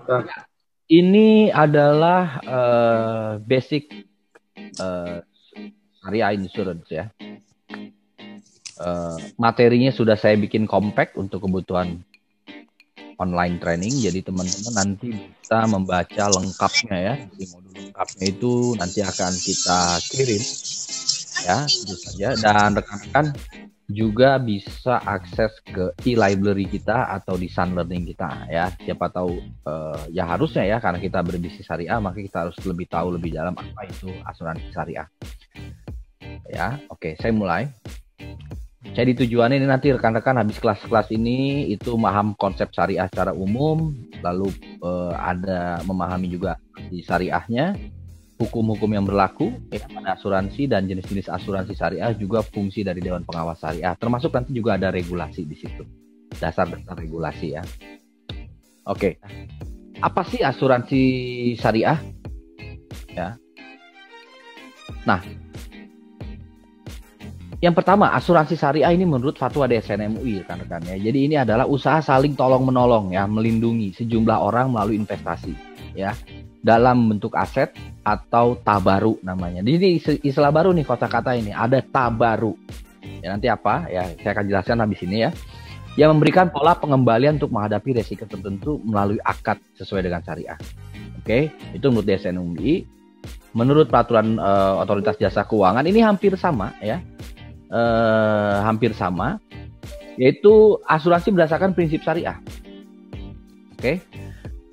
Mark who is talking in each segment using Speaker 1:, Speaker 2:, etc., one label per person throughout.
Speaker 1: Kak?
Speaker 2: Ini adalah basic syariah insurance ya. Materinya sudah saya bikin compact untuk kebutuhan online training. Jadi teman-teman nanti bisa membaca lengkapnya ya. Jadi modul lengkapnya itu nanti akan kita kirim ya, tentu saja. Dan rekan-rekan juga bisa akses ke e-library kita atau di Sun Learning kita ya. Siapa tahu ya harusnya ya, karena kita berbisnis syariah maka kita harus lebih tahu lebih dalam apa itu asuransi syariah. Ya, oke, saya mulai. Jadi tujuannya ini nanti rekan-rekan habis kelas-kelas ini itu memaham konsep syariah secara umum, lalu ada memahami juga di syariahnya, hukum-hukum yang berlaku ya, pada asuransi dan jenis-jenis asuransi syariah, juga fungsi dari Dewan Pengawas Syariah, termasuk nanti juga ada regulasi di situ, dasar-dasar regulasi ya. Oke, apa sih asuransi syariah? Ya. Nah, yang pertama, asuransi syariah ini menurut fatwa DSN MUI rekan-rekan ya. Jadi ini adalah usaha saling tolong-menolong ya, melindungi sejumlah orang melalui investasi ya, dalam bentuk aset atau tabaru namanya. Jadi ini istilah baru nih, kata-kata ini ada tabaru. Ya, nanti apa ya saya akan jelaskan habis ini ya. Yang memberikan pola pengembalian untuk menghadapi resiko tertentu melalui akad sesuai dengan syariah. Oke, itu menurut DSN MUI. Menurut peraturan otoritas jasa keuangan ini hampir sama ya. Hampir sama, yaitu asuransi berdasarkan prinsip syariah. Oke.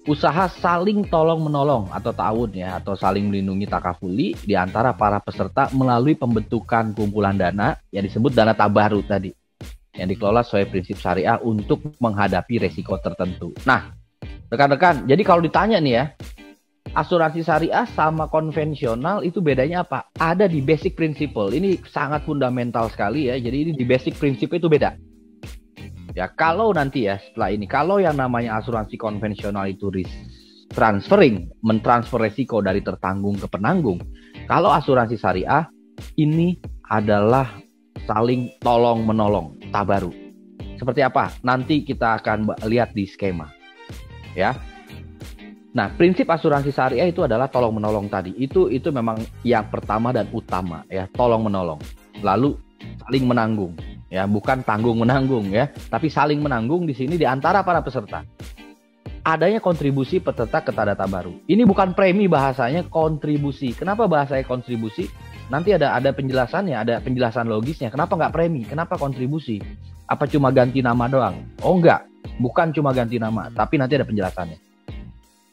Speaker 2: Usaha saling tolong-menolong atau ta'awun ya, atau saling melindungi takafuli di antara para peserta melalui pembentukan kumpulan dana yang disebut dana tabaru tadi, yang dikelola sesuai prinsip syariah untuk menghadapi resiko tertentu. Nah, rekan-rekan, jadi kalau ditanya nih ya, asuransi syariah sama konvensional itu bedanya apa? Ada di basic principle. Ini sangat fundamental sekali ya. Jadi ini di basic principle itu beda. Ya, kalau nanti ya setelah ini, kalau yang namanya asuransi konvensional itu transferring, mentransfer resiko dari tertanggung ke penanggung. Kalau asuransi syariah ini adalah saling tolong menolong, tabaru. Seperti apa? Nanti kita akan lihat di skema. Ya. Nah, prinsip asuransi syariah itu adalah tolong menolong tadi. Itu memang yang pertama dan utama ya, tolong menolong. Lalu saling menanggung. Ya, bukan tanggung menanggung ya, tapi saling menanggung di sini di antara para peserta. Adanya kontribusi peserta ke tanda tabaru. Ini bukan premi bahasanya, kontribusi. Kenapa bahasanya kontribusi? Nanti ada penjelasannya, ada penjelasan logisnya. Kenapa nggak premi? Kenapa kontribusi? Apa cuma ganti nama doang? Oh enggak, bukan cuma ganti nama, tapi nanti ada penjelasannya.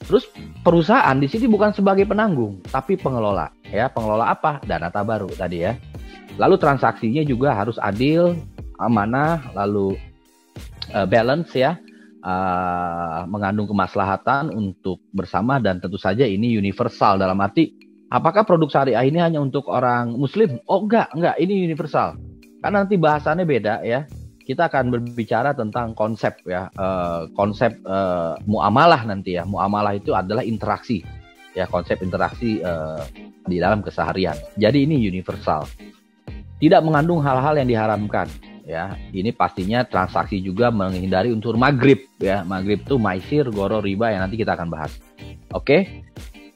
Speaker 2: Terus perusahaan di sini bukan sebagai penanggung, tapi pengelola. Ya, pengelola apa? Dana tabaru tadi ya. Lalu transaksinya juga harus adil, amanah, lalu balance ya, mengandung kemaslahatan untuk bersama, dan tentu saja ini universal dalam arti apakah produk syariah ini hanya untuk orang muslim? Oh enggak, ini universal. Karena nanti bahasannya beda ya. Kita akan berbicara tentang konsep ya, konsep muamalah nanti ya. Muamalah itu adalah interaksi ya, konsep interaksi di dalam keseharian. Jadi ini universal. Tidak mengandung hal-hal yang diharamkan ya. Ini pastinya transaksi juga menghindari unsur maghrib ya. Maghrib itu maisir, goro, riba yang nanti kita akan bahas. Oke.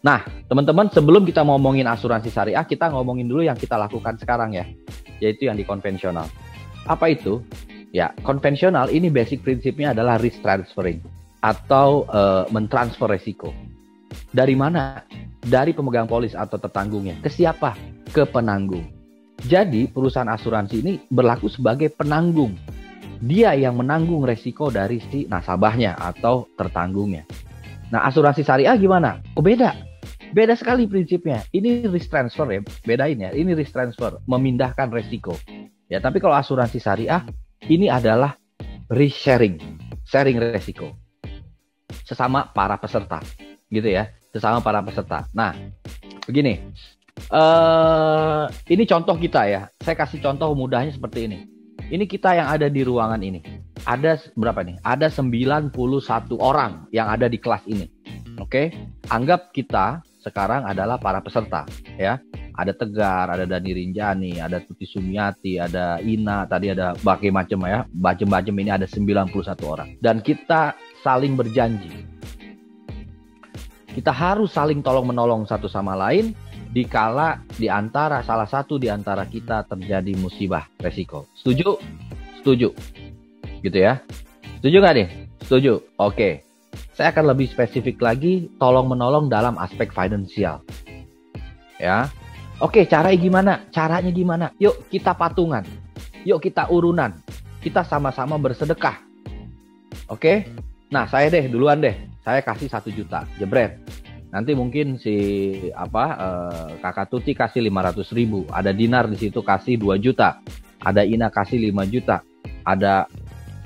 Speaker 2: Nah, teman-teman, sebelum kita ngomongin asuransi syariah, kita ngomongin dulu yang kita lakukan sekarang ya, yaitu yang di konvensional. Apa itu? Ya, konvensional ini basic prinsipnya adalah risk transferring atau mentransfer resiko. Dari mana? Dari pemegang polis atau tertanggungnya. Ke siapa? Ke penanggung. Jadi perusahaan asuransi ini berlaku sebagai penanggung. Dia yang menanggung resiko dari si nasabahnya atau tertanggungnya. Nah, asuransi syariah gimana? Oh, beda. Beda sekali prinsipnya. Ini risk transfer ya, bedain ya. Ini risk transfer, memindahkan resiko. Ya, tapi kalau asuransi syariah ini adalah risk sharing, sharing resiko. Sesama para peserta, gitu ya. Sesama para peserta. Nah, begini. Ini contoh kita ya. Saya kasih contoh mudahnya seperti ini. Ini kita yang ada di ruangan ini. Ada berapa nih? Ada 91 orang yang ada di kelas ini. Oke? Anggap kita sekarang adalah para peserta ya. Ada Tegar, ada Dani Rinjani, ada Tuti Sumiati, ada Ina, tadi ada berbagai macam ya. Macam-macam ini ada 91 orang. Dan kita saling berjanji. Kita harus saling tolong menolong satu sama lain dikala salah satu di antara kita terjadi musibah resiko. Setuju? Setuju. Gitu ya. Setuju nggak nih? Setuju. Oke. Saya akan lebih spesifik lagi tolong menolong dalam aspek finansial. Ya. Oke, caranya gimana? Caranya gimana? Yuk kita patungan. Yuk kita urunan. Kita sama-sama bersedekah. Oke? Nah, saya duluan deh. Saya kasih 1 juta, jebret. Nanti mungkin si Kakak Tuti kasih 500.000. Ada Dinar di situ kasih 2 juta. Ada Ina kasih 5 juta. Ada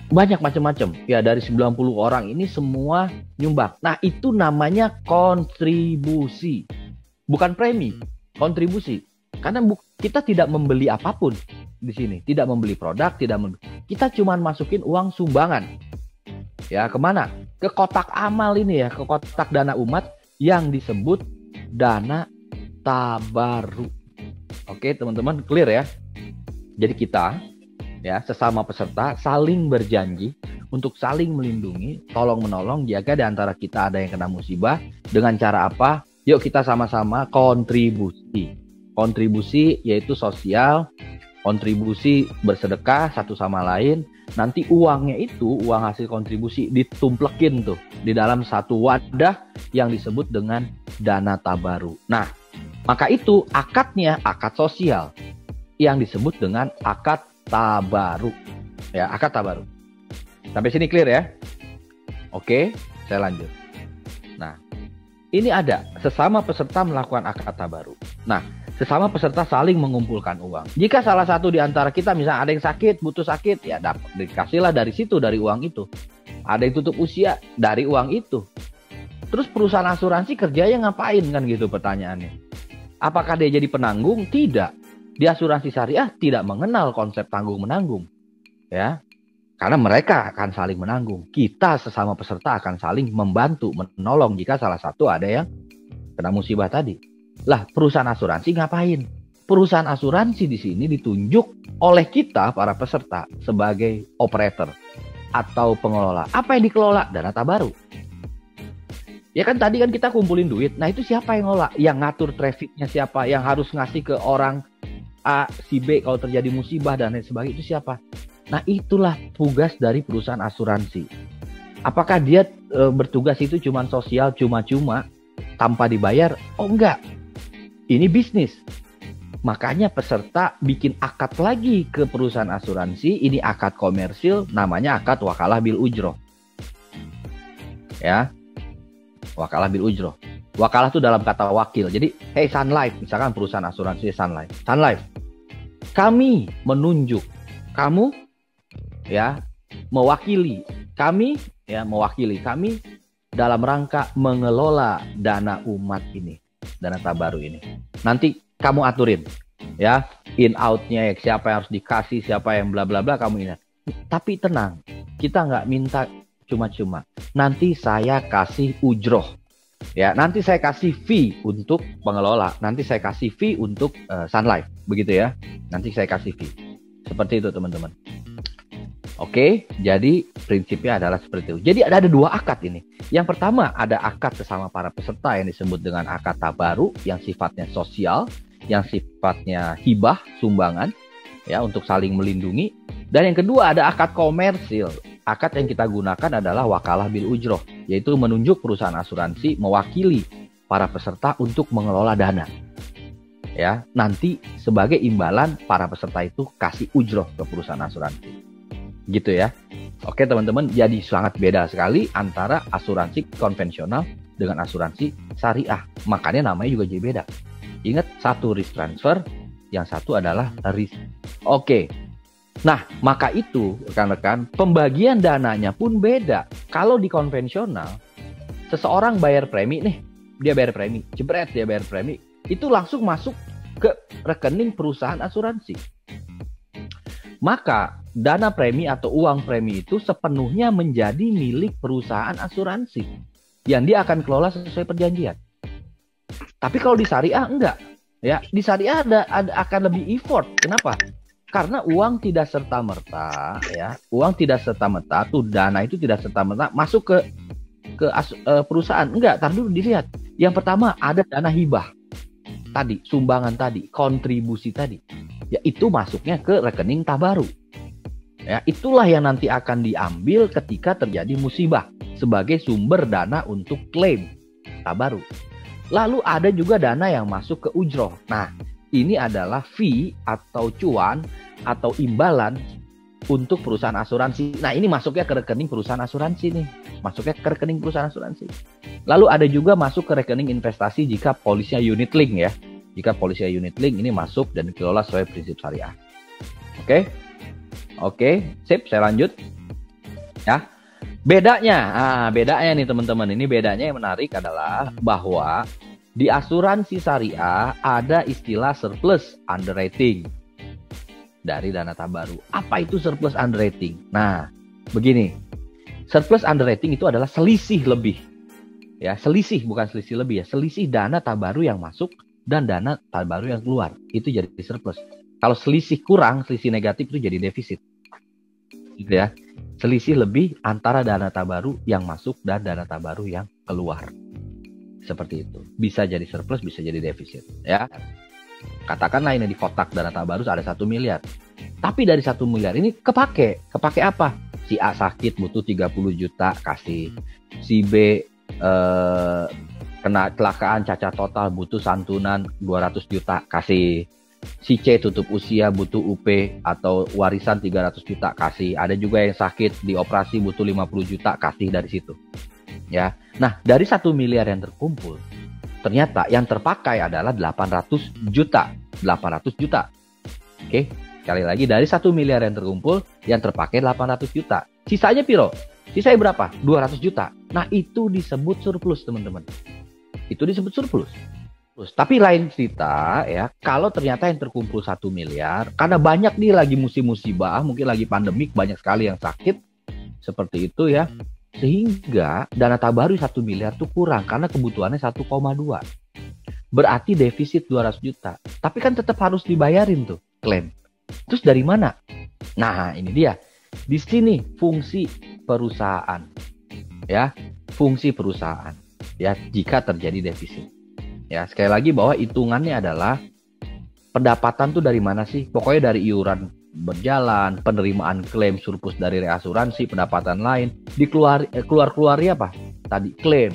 Speaker 2: banyak macam-macam. Ya, dari 90 orang ini semua nyumbang. Nah, itu namanya kontribusi. Bukan premi, kontribusi. Karena kita tidak membeli apapun di sini. Tidak membeli produk, kita cuma masukin uang sumbangan. Ya, kemana? Ke kotak amal ini ya, ke kotak dana umat yang disebut dana tabaruk. Oke, teman-teman, clear ya? Jadi kita, ya, sesama peserta saling berjanji untuk saling melindungi, tolong menolong, jaga di antara kita ada yang kena musibah. Dengan cara apa? Yuk kita sama-sama kontribusi. Kontribusi yaitu sosial, kontribusi bersedekah satu sama lain. Nanti uangnya itu, uang hasil kontribusi ditumplekin tuh di dalam satu wadah yang disebut dengan dana tabaruk. Nah, maka itu akadnya akad sosial yang disebut dengan akad tabaruk. Ya, akad tabaruk. Sampai sini clear ya? Oke, saya lanjut. Nah, ini ada sesama peserta melakukan akad tabaruk. Nah, sesama peserta saling mengumpulkan uang. Jika salah satu di antara kita misalnya ada yang sakit, butuh sakit, ya dikasihlah dari situ, dari uang itu. Ada yang tutup usia, dari uang itu. Terus perusahaan asuransi kerjanya ngapain kan gitu pertanyaannya. Apakah dia jadi penanggung? Tidak. Di asuransi syariah tidak mengenal konsep tanggung-menanggung. Ya. Karena mereka akan saling menanggung. Kita sesama peserta akan saling membantu, menolong jika salah satu ada yang kena musibah tadi. Lah, perusahaan asuransi ngapain? Perusahaan asuransi di sini ditunjuk oleh kita para peserta sebagai operator atau pengelola. Apa yang dikelola? Dana tabaruk. Ya kan tadi kan kita kumpulin duit. Nah, itu siapa yang ngelola? Yang ngatur trafficnya siapa? Yang harus ngasih ke orang A, si B kalau terjadi musibah dan lain sebagainya itu siapa? Nah, itulah tugas dari perusahaan asuransi. Apakah dia bertugas itu cuma sosial, cuma-cuma tanpa dibayar? Oh, enggak. Ini bisnis. Makanya peserta bikin akad lagi ke perusahaan asuransi. Ini akad komersil, namanya akad wakalah bil ujroh. Ya, wakalah bil ujroh. Wakalah itu dalam kata wakil. Jadi, hey Sun Life, misalkan perusahaan asuransi Sun Life. Sun Life, kami menunjuk kamu, ya, mewakili kami dalam rangka mengelola dana umat ini. Dana tabaruk ini. Nanti kamu aturin ya, in out-nya ya, siapa yang harus dikasih, siapa yang bla bla bla kamu ini. Tapi tenang, kita nggak minta cuma-cuma. Nanti saya kasih ujroh. Ya, nanti saya kasih fee untuk pengelola, nanti saya kasih fee untuk Sun Life, begitu ya. Nanti saya kasih fee. Seperti itu, teman-teman. Oke, jadi prinsipnya adalah seperti itu. Jadi ada 2 akad ini. Yang pertama ada akad sesama para peserta yang disebut dengan akad tabaruk yang sifatnya sosial, yang sifatnya hibah, sumbangan, ya, untuk saling melindungi. Dan yang kedua ada akad komersil. Akad yang kita gunakan adalah wakalah bil ujroh, yaitu menunjuk perusahaan asuransi mewakili para peserta untuk mengelola dana. Ya, nanti sebagai imbalan para peserta itu kasih ujroh ke perusahaan asuransi. Gitu ya. Oke, teman-teman, jadi sangat beda sekali antara asuransi konvensional dengan asuransi syariah. Makanya namanya juga jadi beda. Ingat, satu risk transfer, yang satu adalah risk. Oke. Nah, maka itu rekan-rekan, pembagian dananya pun beda. Kalau di konvensional, seseorang bayar premi nih, dia bayar premi, jebret dia bayar premi, itu langsung masuk ke rekening perusahaan asuransi. Maka dana premi atau uang premi itu sepenuhnya menjadi milik perusahaan asuransi yang dia akan kelola sesuai perjanjian. Tapi kalau di syariah enggak, ya. Di syariah akan lebih effort. Kenapa? Karena uang tidak serta-merta, ya. Uang tidak serta-merta, tuh dana itu tidak serta-merta masuk ke ke perusahaan. Enggak, tar dulu dilihat. Yang pertama ada dana hibah tadi, sumbangan tadi, kontribusi tadi. Ya itu masuknya ke rekening Tabaru. Ya, itulah yang nanti akan diambil ketika terjadi musibah sebagai sumber dana untuk klaim Tabaru. Lalu ada juga dana yang masuk ke ujroh. Nah, ini adalah fee atau cuan atau imbalan untuk perusahaan asuransi. Nah, ini masuknya ke rekening perusahaan asuransi nih. Masuknya ke rekening perusahaan asuransi. Lalu ada juga masuk ke rekening investasi jika polisnya unit link ya. Jika polisnya unit link ini masuk dan dikelola sesuai prinsip syariah. Oke? Oke, sip, saya lanjut. Ya. Bedanya nih teman-teman. Ini bedanya yang menarik adalah bahwa di asuransi syariah ada istilah surplus underwriting dari dana Tabaru. Apa itu surplus underwriting? Nah, begini. Surplus underwriting itu adalah selisih lebih. Ya, selisih bukan selisih lebih ya. Selisih dana Tabaru yang masuk dan dana Tabaru yang keluar. Itu jadi surplus. Kalau selisih kurang, selisih negatif itu jadi defisit. Gitu ya. Selisih lebih antara dana Tabaru yang masuk dan dana Tabaru yang keluar. Seperti itu. Bisa jadi surplus, bisa jadi defisit. Ya. Katakanlah ini di kotak dana Tabaru ada 1 miliar. Tapi dari 1 miliar ini kepake. Kepake apa? Si A sakit butuh 30 juta kasih. Si B kena kecelakaan cacat total butuh santunan 200 juta kasih. Si C tutup usia butuh UP atau warisan 300 juta kasih. Ada juga yang sakit dioperasi butuh 50 juta kasih dari situ. Ya. Nah, dari 1 miliar yang terkumpul, ternyata yang terpakai adalah 800 juta. 800 juta. Oke, sekali lagi dari 1 miliar yang terkumpul, yang terpakai 800 juta. Sisanya piro? Sisanya berapa? 200 juta. Nah, itu disebut surplus, teman-teman. Itu disebut surplus. Tapi lain cerita ya, kalau ternyata yang terkumpul 1 miliar, karena banyak nih lagi musim musibah, mungkin lagi pandemik, banyak sekali yang sakit, seperti itu ya, sehingga dana Tabaru 1 miliar tuh kurang, karena kebutuhannya 1,2. Berarti defisit 200 juta. Tapi kan tetap harus dibayarin tuh, klaim. Terus dari mana? Nah, ini dia. Di sini fungsi perusahaan. Ya, fungsi perusahaan. Ya, jika terjadi defisit. Ya, sekali lagi bahwa hitungannya adalah pendapatan tuh dari mana sih? Pokoknya dari iuran berjalan, penerimaan klaim surplus dari reasuransi, pendapatan lain, keluar-keluarnya apa? Tadi klaim.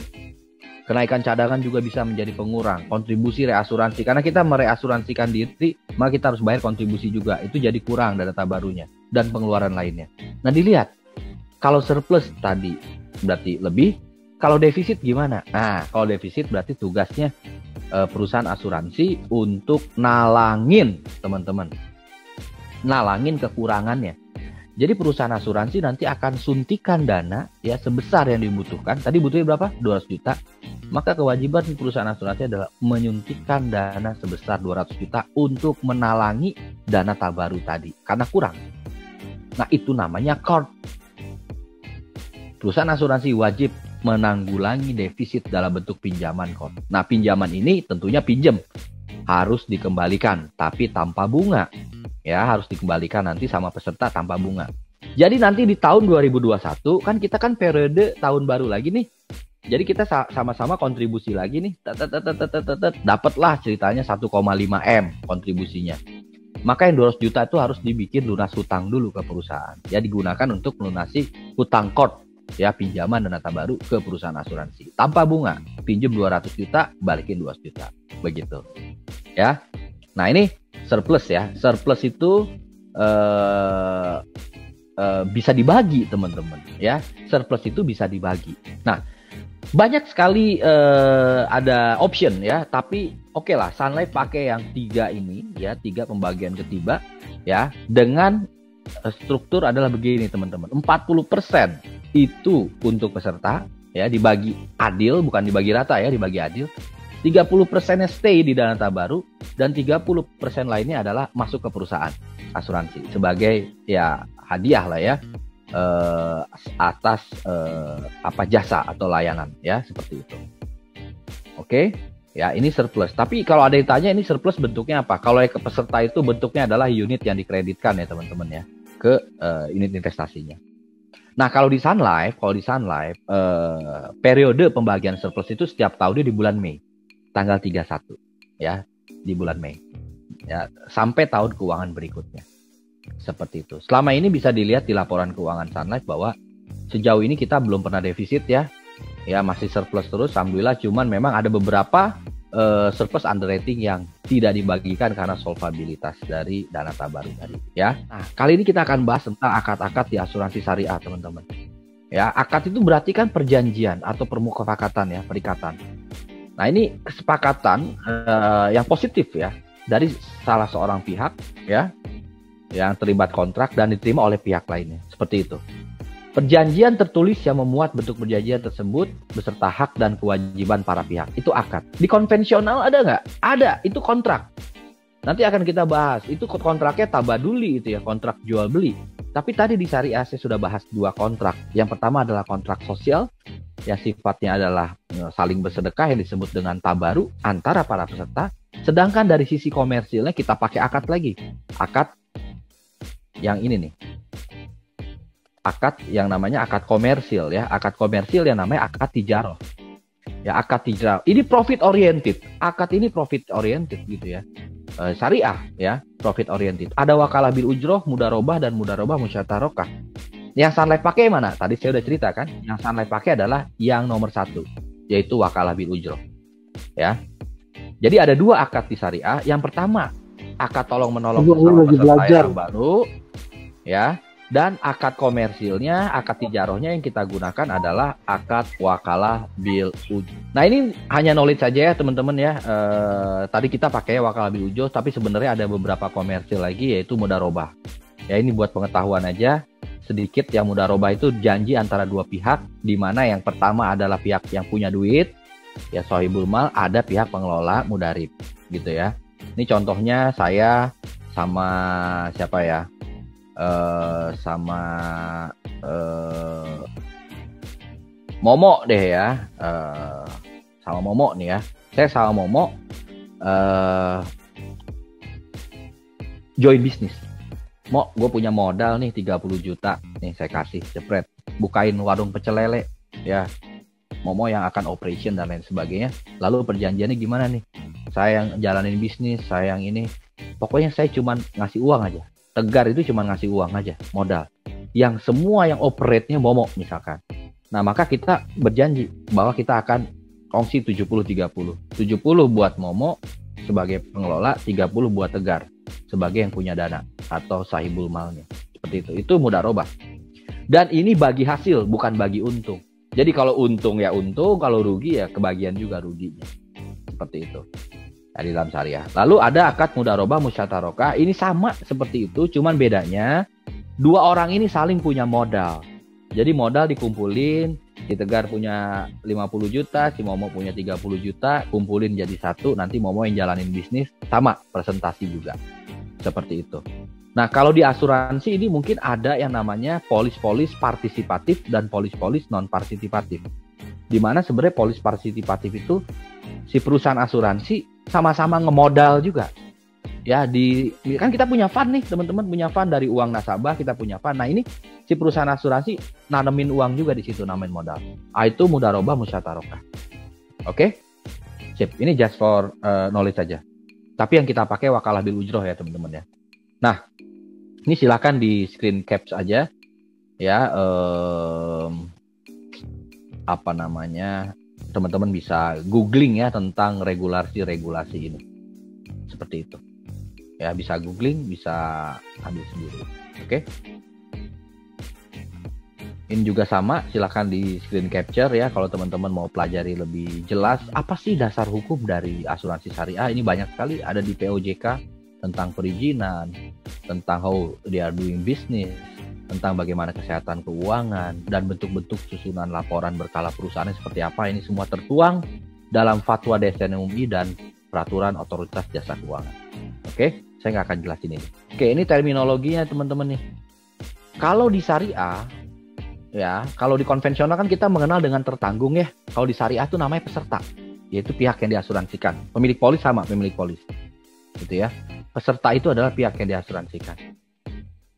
Speaker 2: Kenaikan cadangan juga bisa menjadi pengurang, kontribusi reasuransi. Karena kita mereasuransikan diri, maka kita harus bayar kontribusi juga. Itu jadi kurang dana Tabarunya dan pengeluaran lainnya. Nah, dilihat. Kalau surplus tadi berarti lebih, kalau defisit gimana? Nah, kalau defisit berarti tugasnya perusahaan asuransi untuk nalangin, teman-teman. Nalangin kekurangannya. Jadi perusahaan asuransi nanti akan suntikan dana ya sebesar yang dibutuhkan. Tadi butuhnya berapa? 200 juta. Maka kewajiban perusahaan asuransi adalah menyuntikkan dana sebesar 200 juta untuk menalangi dana Tabaru tadi karena kurang. Nah, itu namanya CORT. Perusahaan asuransi wajib menanggulangi defisit dalam bentuk pinjaman CORT. Nah, pinjaman ini tentunya pinjam harus dikembalikan tapi tanpa bunga. Ya, harus dikembalikan nanti sama peserta tanpa bunga. Jadi nanti di tahun 2021 kan kita kan periode tahun baru lagi nih. Jadi kita sama-sama kontribusi lagi nih. Dapatlah ceritanya 1,5 M kontribusinya. Maka yang 200 juta itu harus dibikin lunas hutang dulu ke perusahaan. Ya, digunakan untuk melunasi hutang CORT. Ya, pinjaman dana Tabaru ke perusahaan asuransi tanpa bunga. Pinjam 200 juta, balikin 200 juta. Begitu. Ya. Nah, ini surplus ya. Surplus itu bisa dibagi, teman-teman. Ya, surplus itu bisa dibagi. Nah, banyak sekali ada option ya. Tapi oke lah, Sunlight pakai yang 3 ini ya, 3 pembagian ketiga ya. Dengan struktur adalah begini, teman-teman. 40% itu untuk peserta ya, dibagi adil, bukan dibagi rata ya, dibagi adil. 30%-nya stay di dana Tabaru dan 30% lainnya adalah masuk ke perusahaan asuransi sebagai ya hadiah lah ya atas jasa atau layanan ya, seperti itu. Oke, ya ini surplus. Tapi kalau ada yang tanya ini surplus bentuknya apa? Kalau ke peserta itu bentuknya adalah unit yang dikreditkan ya, teman-teman ya, ke unit investasinya. Nah, kalau di Sun Life, periode pembagian surplus itu setiap tahunnya di bulan Mei, tanggal 31, ya, di bulan Mei, ya, sampai tahun keuangan berikutnya. Seperti itu. Selama ini bisa dilihat di laporan keuangan Sun Life bahwa sejauh ini kita belum pernah defisit ya, masih surplus terus, alhamdulillah. Cuman memang ada beberapa surplus underwriting yang tidak dibagikan karena solvabilitas dari dana tabaru tadi ya. Nah, kali ini kita akan bahas tentang akad-akad di asuransi syariah, teman-teman. Ya, akad itu berarti kan perjanjian atau permufakatan ya, perikatan. Nah, ini kesepakatan yang positif ya dari salah seorang pihak ya yang terlibat kontrak dan diterima oleh pihak lainnya. Seperti itu. Perjanjian tertulis yang memuat bentuk perjanjian tersebut beserta hak dan kewajiban para pihak. Itu akad. Di konvensional ada nggak? Ada. Itu kontrak. Nanti akan kita bahas. Itu kontraknya tabaduli itu ya. Kontrak jual beli. Tapi tadi di syariah saya sudah bahas 2 kontrak. Yang pertama adalah kontrak sosial. Yang sifatnya adalah saling bersedekah yang disebut dengan tabaru antara para peserta. Sedangkan dari sisi komersilnya kita pakai akad lagi. Akad yang ini nih. Akad yang namanya akad komersil ya. Akad komersil yang namanya akad tijarah. Ya, akad tijarah. Ini profit oriented. Akad ini profit oriented gitu ya. Syariah ya, profit oriented. Ada wakalah bil ujroh, mudarobah dan mudarobah musyatarokah. Yang Sun Life pakai mana? Tadi saya udah cerita kan. Yang Sun Life pakai adalah yang nomor 1, yaitu wakalah bil ujroh. Ya. Jadi ada 2 akad di syariah. Yang pertama, akad tolong menolong bersama peserta yang baru ya. Dan akad komersilnya, akad tijarohnya yang kita gunakan adalah akad wakalah bil ujroh. Nah, ini hanya knowledge saja ya teman-teman ya. Tadi kita pakai wakalah bil ujroh, tapi sebenarnya ada beberapa komersil lagi yaitu mudarobah. Ya, ini buat pengetahuan aja sedikit. Yang mudarobah itu janji antara 2 pihak, di mana yang pertama adalah pihak yang punya duit, ya sohibul mal, ada pihak pengelola mudarib gitu ya. Ini contohnya saya sama siapa ya? Momo deh ya, sama Momo nih ya. Saya sama Momo join bisnis. Mo, gue punya modal nih 30 juta nih, saya kasih jepret, bukain warung pecel lele ya. Momo yang akan operation dan lain sebagainya. Lalu perjanjiannya gimana nih? Saya yang jalanin bisnis, saya yang ini. Pokoknya saya cuman ngasih uang aja. Tegar itu cuma ngasih uang aja, modal. Yang semua yang operate-nya Momo misalkan. Nah, maka kita berjanji bahwa kita akan kongsi 70-30. 70 buat Momo sebagai pengelola, 30 buat Tegar sebagai yang punya dana atau sahibul malnya. Seperti itu. Itu mudarobah. Dan ini bagi hasil, bukan bagi untung. Jadi kalau untung ya untung, kalau rugi ya kebagian juga ruginya. Seperti itu. Di dalam syariah. Lalu ada akad mudarobah musyatarokah. Ini sama seperti itu, cuman bedanya 2 orang ini saling punya modal. Jadi modal dikumpulin, si Tegar punya 50 juta, si Momo punya 30 juta, kumpulin jadi 1, nanti Momo yang jalanin bisnis, sama presentasi juga. Seperti itu. Nah, kalau di asuransi ini mungkin ada yang namanya polis-polis partisipatif dan polis-polis non-partisipatif. Di mana sebenarnya polis partisipatif itu si perusahaan asuransi sama-sama ngemodal juga. Ya, kan kita punya fund nih, teman-teman, punya fund dari uang nasabah, kita punya fund. Nah, ini si perusahaan asuransi nanemin uang juga di situ, namain modal. Itu mudarobah musyatarokah. Oke? Sip. Ini just for knowledge saja. Tapi yang kita pakai wakalah bil ujroh ya, teman-teman ya. Nah, ini silakan di screen caps aja ya. Apa namanya? Teman-teman bisa googling ya tentang regulasi ini. Seperti itu. Ya, bisa googling, bisa ambil sendiri. Oke. Ini juga sama, silakan di screen capture ya kalau teman-teman mau pelajari lebih jelas apa sih dasar hukum dari asuransi syariah. Ini banyak sekali, ada di POJK tentang perizinan, tentang how they are doing business, tentang bagaimana kesehatan keuangan, dan bentuk-bentuk susunan laporan berkala perusahaannya seperti apa. Ini semua tertuang dalam fatwa DSN MUI dan peraturan otoritas jasa keuangan. Oke, saya nggak akan jelasin ini. Oke, ini terminologinya teman-teman nih. Kalau di syariah, ya, kalau di konvensional kan kita mengenal dengan tertanggung ya. Kalau di syariah itu namanya peserta, yaitu pihak yang diasuransikan. Pemilik polis sama pemilik polis, gitu ya. Peserta itu adalah pihak yang diasuransikan.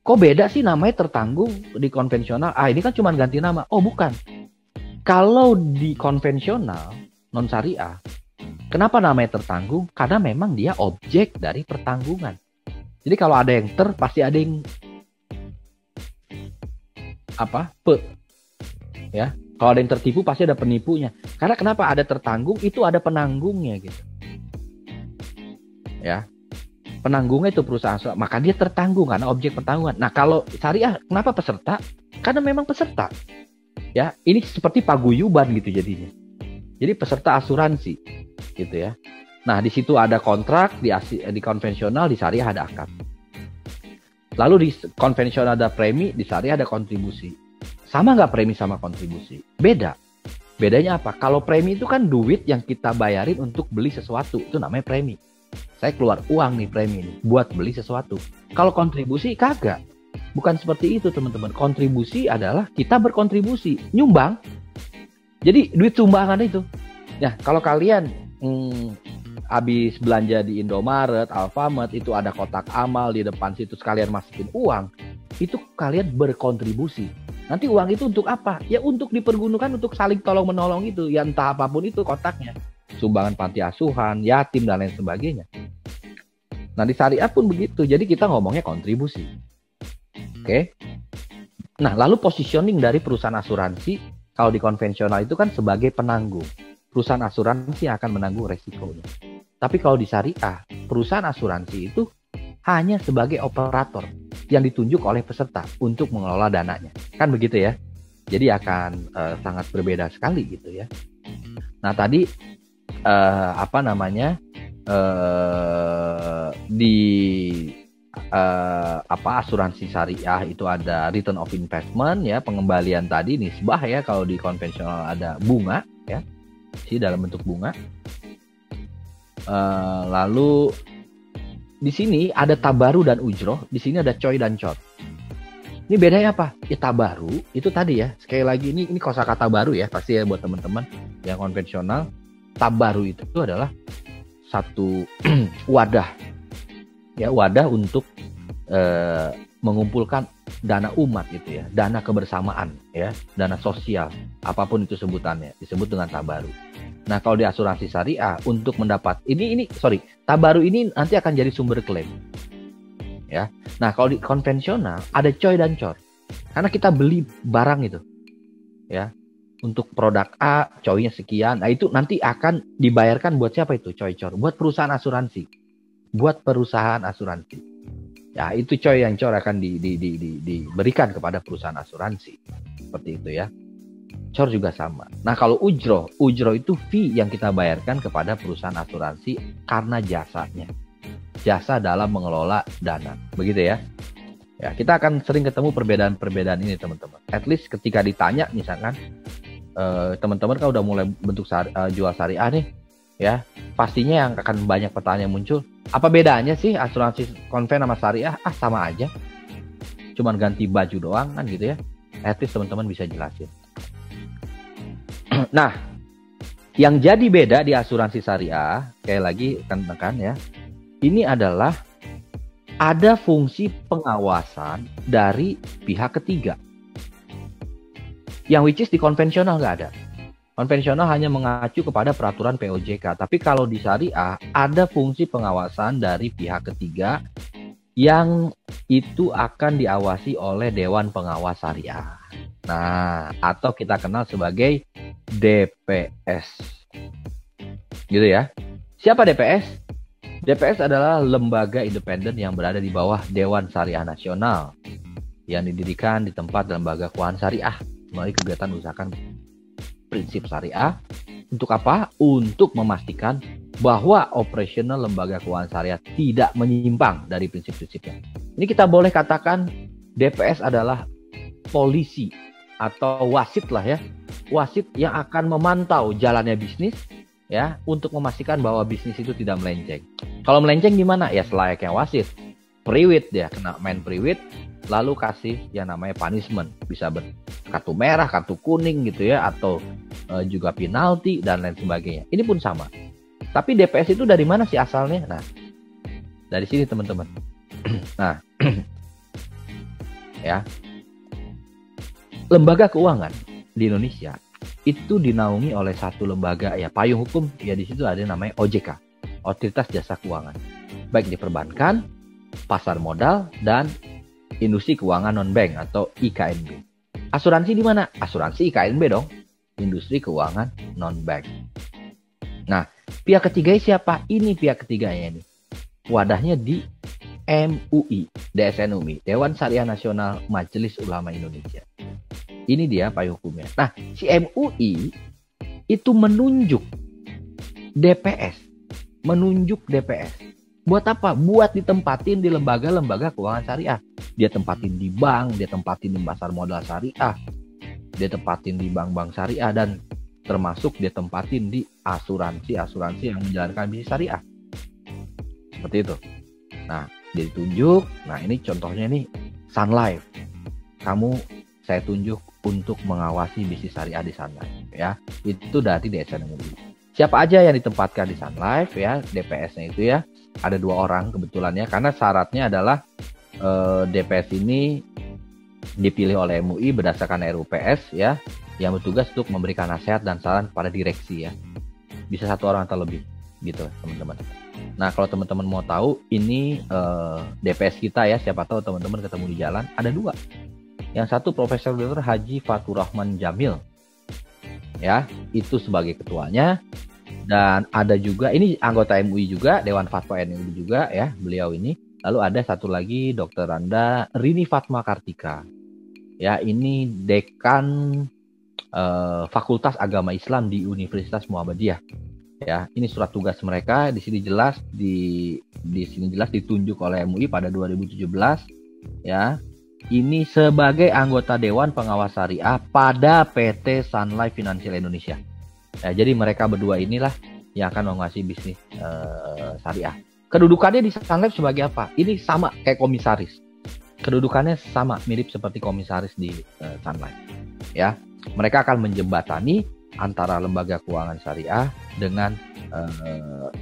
Speaker 2: Kok beda sih namanya tertanggung di konvensional? Ini kan cuma ganti nama. Oh bukan. Kalau di konvensional non syariah, kenapa namanya tertanggung? Karena memang dia objek dari pertanggungan. Jadi kalau ada yang pasti ada yang ya. Kalau ada yang tertipu pasti ada penipunya. Karena kenapa ada tertanggung, itu ada penanggungnya gitu. Ya. Penanggungnya itu perusahaan, maka dia tertanggung karena objek pertanggungan. Nah, kalau syariah kenapa peserta? Karena memang peserta. Ya, ini seperti paguyuban gitu jadinya. Jadi peserta asuransi gitu ya. Nah, di situ ada kontrak, di konvensional, di syariah ada akad. Lalu di konvensional ada premi, di syariah ada kontribusi. Sama nggak premi sama kontribusi? Beda. Bedanya apa? Kalau premi itu kan duit yang kita bayarin untuk beli sesuatu, itu namanya premi. Saya keluar uang nih premi nih buat beli sesuatu. Kalau kontribusi kagak. Bukan seperti itu teman-teman. Kontribusi adalah kita berkontribusi, nyumbang. Jadi duit sumbangan itu. Nah, kalau kalian habis belanja di Indomaret, Alfamart, itu ada kotak amal di depan situ, kalian masukin uang, itu kalian berkontribusi. Nanti uang itu untuk apa? Ya untuk dipergunakan untuk saling tolong menolong itu, ya entah apapun itu kotaknya. Sumbangan panti asuhan, yatim, dan lain sebagainya. Nah, di syariah pun begitu. Jadi kita ngomongnya kontribusi. Oke. Nah, lalu positioning dari perusahaan asuransi, kalau di konvensional itu kan sebagai penanggung. Perusahaan asuransi akan menanggung resikonya. Tapi kalau di syariah, perusahaan asuransi itu hanya sebagai operator yang ditunjuk oleh peserta untuk mengelola dananya. Kan begitu ya? Jadi akan sangat berbeda sekali gitu ya. Nah, tadi di asuransi syariah itu ada return of investment ya, pengembalian tadi nisbah ya, kalau di konvensional ada bunga ya, sih dalam bentuk bunga. Lalu di sini ada tabaru dan ujroh, di sini ada coy dan cor. Ini bedanya apa? Ya tabaru itu tadi ya, sekali lagi ini kosakata baru ya pasti ya buat teman-teman yang konvensional. Tabaru itu adalah satu wadah ya, wadah untuk mengumpulkan dana umat gitu ya, dana kebersamaan ya, dana sosial, apapun itu sebutannya, disebut dengan tabaru. Nah, kalau di asuransi syariah untuk mendapat tabaru ini nanti akan jadi sumber klaim. Ya. Nah, kalau di konvensional ada coy dan cor. Karena kita beli barang itu. Ya. Untuk produk A, coynya sekian. Nah, itu nanti akan dibayarkan buat siapa itu coy cor? Buat perusahaan asuransi. Buat perusahaan asuransi. Ya, itu coy yang cor akan diberikan kepada perusahaan asuransi. Seperti itu ya. Cor juga sama. Nah, kalau ujroh itu fee yang kita bayarkan kepada perusahaan asuransi karena jasanya. Jasa dalam mengelola dana. Begitu ya. Ya, kita akan sering ketemu perbedaan-perbedaan ini, teman-teman. At least ketika ditanya misalkan teman-teman kan udah mulai bentuk jual syariah nih, ya pastinya yang akan banyak pertanyaan muncul, apa bedanya sih asuransi konven sama syariah? Sama aja, cuman ganti baju doang kan gitu ya. At least teman-teman bisa jelasin. Nah, yang jadi beda di asuransi syariah, sekali lagi tekan ya, ini adalah ada fungsi pengawasan dari pihak ketiga. Yang which is di konvensional nggak ada. Konvensional hanya mengacu kepada peraturan POJK. Tapi kalau di syariah ada fungsi pengawasan dari pihak ketiga yang itu akan diawasi oleh Dewan Pengawas Syariah. Nah, atau kita kenal sebagai DPS. Gitu ya. Siapa DPS? DPS adalah lembaga independen yang berada di bawah Dewan Syariah Nasional yang didirikan di tempat lembaga keuangan syariah melalui kegiatan usahakan prinsip syariah. Untuk apa? Untuk memastikan bahwa operasional lembaga keuangan syariah tidak menyimpang dari prinsip-prinsipnya. Ini kita boleh katakan DPS adalah polisi atau wasit lah ya. Wasit yang akan memantau jalannya bisnis ya, untuk memastikan bahwa bisnis itu tidak melenceng. Kalau melenceng gimana? Ya selayaknya wasit. Priwit dia kena main priwit, lalu kasih yang namanya punishment, bisa kartu merah, kartu kuning gitu ya, atau juga penalti dan lain sebagainya. Ini pun sama. Tapi DPS itu dari mana sih asalnya? Nah, dari sini teman-teman. Nah, ya. Lembaga keuangan di Indonesia itu dinaungi oleh satu lembaga ya, payung hukum ya, di situ ada namanya OJK, Otoritas Jasa Keuangan. Baik di perbankan, pasar modal, dan industri keuangan non-bank atau IKNB. Asuransi di mana? Asuransi IKNB dong, industri keuangan non-bank. Nah, pihak ketiga siapa? Ini pihak ketiganya nih. Wadahnya di MUI, DSN MUI, Dewan Syariah Nasional Majelis Ulama Indonesia. Ini dia payung hukumnya. Nah, si MUI itu menunjuk DPS. Buat apa? Buat ditempatin di lembaga-lembaga keuangan syariah. Dia tempatin di bank, dia tempatin di pasar modal syariah, dia tempatin di bank-bank syariah, dan termasuk dia tempatin di asuransi yang menjalankan bisnis syariah. Seperti itu. Nah, dia ditunjuk. Nah, ini contohnya nih, Sun Life. Saya tunjuk untuk mengawasi bisnis syariah di Sun Life, ya. Itu dari DSN MUI. Siapa aja yang ditempatkan di Sun Life, ya, DPS-nya itu ya. Ada 2 orang kebetulan ya, karena syaratnya adalah DPS ini dipilih oleh MUI berdasarkan RUPS ya, yang bertugas untuk memberikan nasihat dan saran kepada direksi ya. Bisa 1 orang atau lebih gitu, teman-teman. Nah, kalau teman-teman mau tahu ini DPS kita ya, siapa tahu teman-teman ketemu di jalan, ada 2. Yang satu Profesor Dr. Haji Fatur Rahman Jamil, ya, itu sebagai ketuanya. Dan ada juga, ini anggota MUI juga, Dewan Fatwa MUI juga ya, beliau ini. Lalu ada satu lagi Dr. Randa Rini Fatma Kartika, ya, ini Dekan Fakultas Agama Islam di Universitas Muhammadiyah. Ya, ini surat tugas mereka di sini jelas ditunjuk oleh MUI pada 2017 ya. Ini sebagai anggota Dewan Pengawas Syariah pada PT Sun Life Financial Indonesia. Ya, jadi mereka berdua inilah yang akan mengawasi bisnis syariah. Kedudukannya di Sun Life sebagai apa? Ini sama kayak komisaris. Kedudukannya sama, mirip seperti komisaris di Sun Life. Ya, mereka akan menjembatani antara lembaga keuangan syariah dengan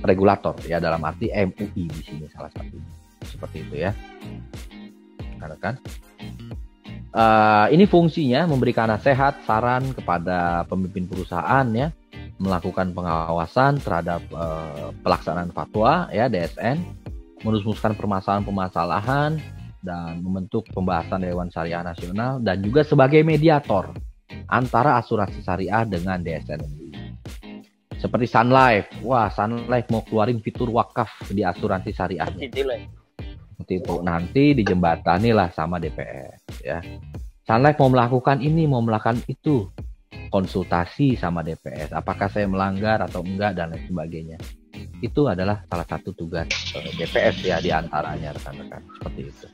Speaker 2: regulator ya, dalam arti MUI di sini salah satunya. Seperti itu ya. Kan? Ini fungsinya memberikan nasihat, saran kepada pemimpin perusahaan ya, melakukan pengawasan terhadap pelaksanaan fatwa ya, DSN, merumuskan permasalahan-permasalahan, dan membentuk pembahasan Dewan Syariah Nasional, dan juga sebagai mediator antara asuransi syariah dengan DSN. Seperti Sun Life, wah, Sun Life mau keluarin fitur wakaf di asuransi syariahnya. Seperti itu, nanti dijembatani lah sama DPS ya. Sun Life mau melakukan ini, mau melakukan itu, konsultasi sama DPS, apakah saya melanggar atau enggak dan lain sebagainya. Itu adalah salah satu tugas DPS ya, diantaranya rekan-rekan, seperti itu.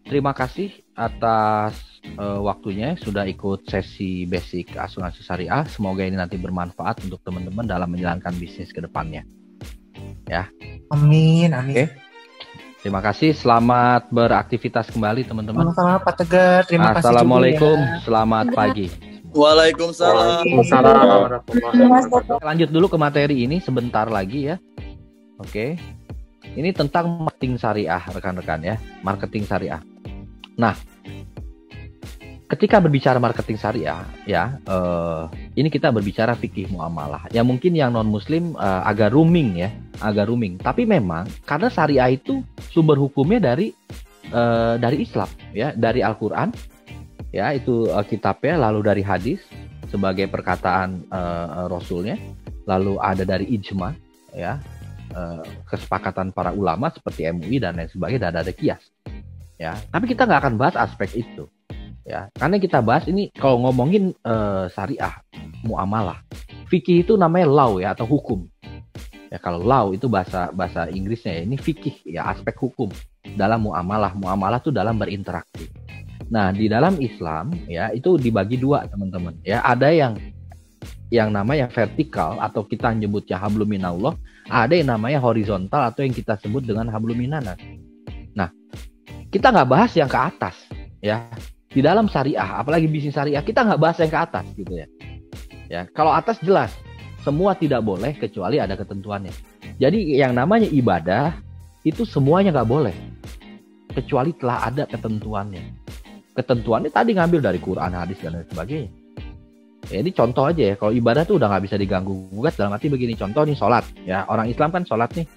Speaker 2: Terima kasih atas waktunya sudah ikut sesi basic asuransi syariah. Semoga ini nanti bermanfaat untuk teman-teman dalam menjalankan bisnis ke depannya. Ya.
Speaker 1: Amin.
Speaker 2: Oke. Terima kasih. Selamat beraktivitas kembali teman-teman.
Speaker 1: Sama-sama Pak Tegar. Terima kasih.
Speaker 2: Assalamualaikum.
Speaker 1: Ya.
Speaker 2: Selamat pagi.
Speaker 3: Waalaikumsalam.
Speaker 2: Lanjut dulu ke materi ini sebentar lagi ya. Oke. Ini tentang marketing syariah, rekan-rekan ya. Marketing syariah. Nah, ketika berbicara marketing syariah ya, ini kita berbicara fikih muamalah. Ya mungkin yang non-muslim agak rooming ya, agak rooming. Tapi memang karena syariah itu sumber hukumnya dari Islam ya, dari Al-Qur'an ya, itu kitabnya, lalu dari hadis sebagai perkataan Rasulnya, lalu ada dari ijma ya, kesepakatan para ulama seperti MUI dan lain sebagainya, dan ada kias ya. Tapi kita nggak akan bahas aspek itu ya, karena kita bahas ini kalau ngomongin syariah muamalah, fikih itu namanya law ya, atau hukum ya. Kalau law itu bahasa Inggrisnya ya, ini fikih ya, aspek hukum dalam muamalah. Muamalah itu dalam berinteraksi. Nah, di dalam Islam ya, itu dibagi 2 teman-teman ya. Ada yang namanya vertikal atau kita menyebutnya hablum minallah, ada yang namanya horizontal atau yang kita sebut dengan hablum minanas. Nah, kita nggak bahas yang ke atas ya. Di dalam syariah, apalagi bisnis syariah, kita nggak bahas yang ke atas gitu ya. Ya, kalau atas jelas semua tidak boleh kecuali ada ketentuannya. Jadi yang namanya ibadah itu semuanya nggak boleh kecuali telah ada ketentuannya. ketentuannya tadi ngambil dari Quran, hadis dan lain sebagainya. Ya, ini contoh aja ya, kalau ibadah tuh udah nggak bisa diganggu gugat, dalam arti begini, contoh nih sholat, ya orang Islam kan sholat nih,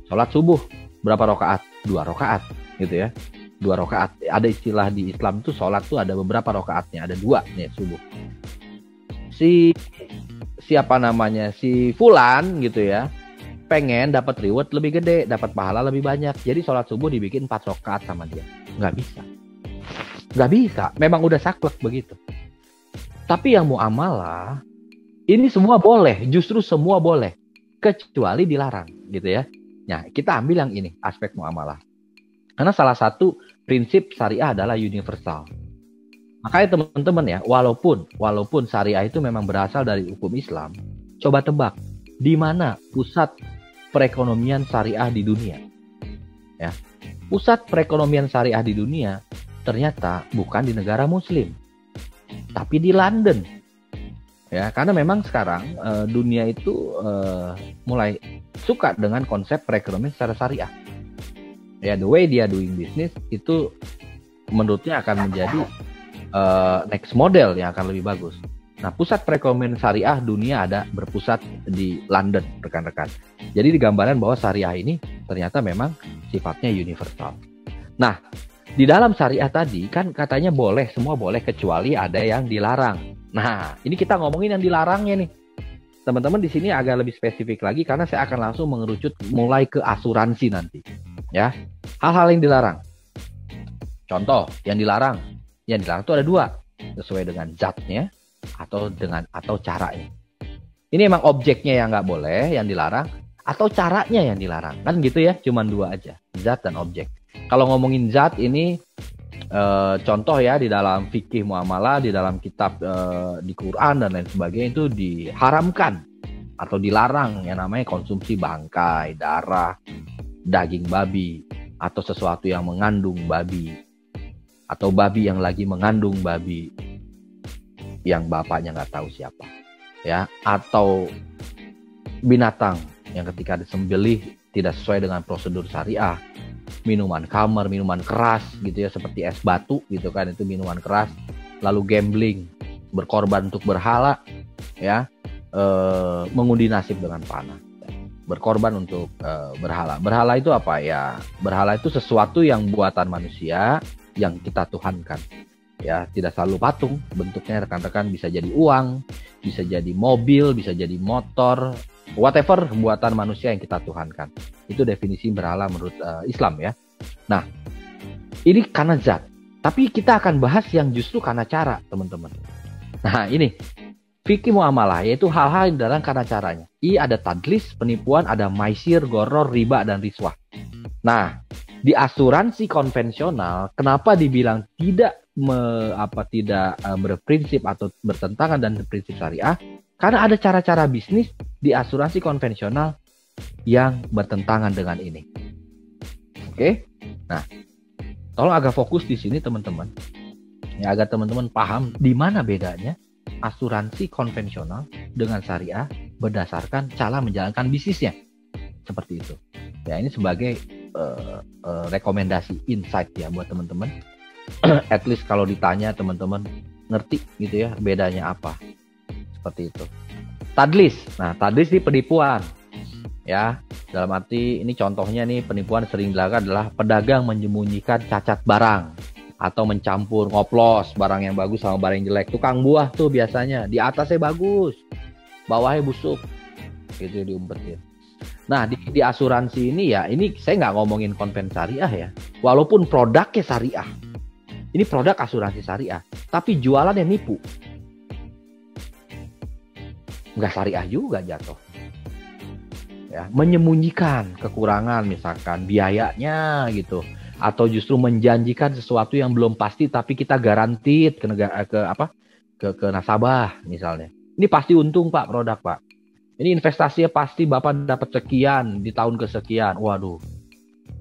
Speaker 2: sholat subuh berapa rakaat? 2 rakaat gitu ya, 2 rakaat. Ada istilah di Islam tuh sholat tuh ada beberapa rakaatnya, ada 2 nih subuh. Siapa namanya, si Fulan gitu ya, pengen dapat reward lebih gede, dapat pahala lebih banyak, jadi sholat subuh dibikin 4 rakaat sama dia, nggak bisa, memang udah saklek begitu. Tapi yang muamalah, ini semua boleh, justru semua boleh, kecuali dilarang, gitu ya. Nah, kita ambil yang ini, aspek muamalah. Karena salah satu prinsip syariah adalah universal. Makanya teman-teman ya, walaupun syariah itu memang berasal dari hukum Islam, coba tebak, di mana pusat perekonomian syariah di dunia? Ya, pusat perekonomian syariah di dunia ternyata bukan di negara Muslim, tapi di London, ya, karena memang sekarang dunia itu mulai suka dengan konsep perekonomian secara syariah. Ya, the way dia doing business itu menurutnya akan menjadi next model yang akan lebih bagus. Nah, pusat perekonomian syariah dunia ada berpusat di London, rekan-rekan. Jadi digambarkan bahwa syariah ini ternyata memang sifatnya universal. Nah, di dalam syariah tadi kan katanya boleh, semua boleh kecuali ada yang dilarang. Nah, ini kita ngomongin yang dilarangnya nih. Teman-teman di sini agak lebih spesifik lagi karena saya akan langsung mengerucut mulai ke asuransi nanti. Ya, hal-hal yang dilarang. Contoh, yang dilarang itu ada 2, sesuai dengan zatnya atau caranya. Ini emang objeknya yang nggak boleh, yang dilarang, atau caranya yang dilarang. Kan gitu ya, cuman 2 aja, zat dan objek. Kalau ngomongin zat ini contoh ya di dalam fikih muamalah, di dalam kitab di Quran dan lain sebagainya itu diharamkan atau dilarang yang namanya konsumsi bangkai, darah, daging babi atau sesuatu yang mengandung babi atau babi yang lagi mengandung babi yang bapaknya nggak tahu siapa, ya, atau binatang yang ketika disembelih tidak sesuai dengan prosedur syariah. Minuman khamar, minuman keras gitu ya, seperti es batu gitu kan, itu minuman keras. Lalu gambling, berkorban untuk berhala, ya, mengundi nasib dengan panah, berkorban untuk berhala. Berhala itu apa ya? Berhala itu sesuatu yang buatan manusia yang kita tuhankan, ya, tidak selalu patung bentuknya, rekan-rekan, bisa jadi uang, bisa jadi mobil, bisa jadi motor, whatever buatan manusia yang kita tuhankan. Itu definisi berhala menurut Islam ya. Nah, ini karena zat. Tapi kita akan bahas yang justru karena cara, teman-teman. Nah, ini fikih muamalah, yaitu hal-hal yang dalam karena caranya. Ada tadlis, penipuan, ada maisir, goror, riba, dan riswah. Nah, di asuransi konvensional, kenapa dibilang tidak berprinsip atau bertentangan dengan prinsip syariah? Karena ada cara-cara bisnis di asuransi konvensional yang bertentangan dengan ini. Oke? Nah, tolong agak fokus di sini teman-teman. Ya, agar teman-teman paham di mana bedanya asuransi konvensional dengan syariah berdasarkan cara menjalankan bisnisnya. Seperti itu. Ya, ini sebagai rekomendasi, insight ya buat teman-teman. At least kalau ditanya teman-teman ngerti gitu ya bedanya apa. Seperti itu. Tadlis. Nah, tadlis ini penipuan. Ya, dalam arti ini contohnya nih, penipuan sering dilakukan adalah pedagang menyembunyikan cacat barang atau mencampur, ngoplos barang yang bagus sama barang yang jelek. Tukang buah tuh biasanya di atasnya bagus, bawahnya busuk. Gitu diumpetin. Nah, di asuransi ini ya, ini saya nggak ngomongin konven syariah ya. Walaupun produknya syariah. Ini produk asuransi syariah, tapi jualannya nipu. Nggak syariah juga jatuh. Ya, menyembunyikan kekurangan misalkan biayanya gitu, atau justru menjanjikan sesuatu yang belum pasti tapi kita garanti ke negara, ke nasabah misalnya. Ini pasti untung Pak produk Pak. Ini investasinya pasti Bapak dapat sekian di tahun kesekian. Waduh.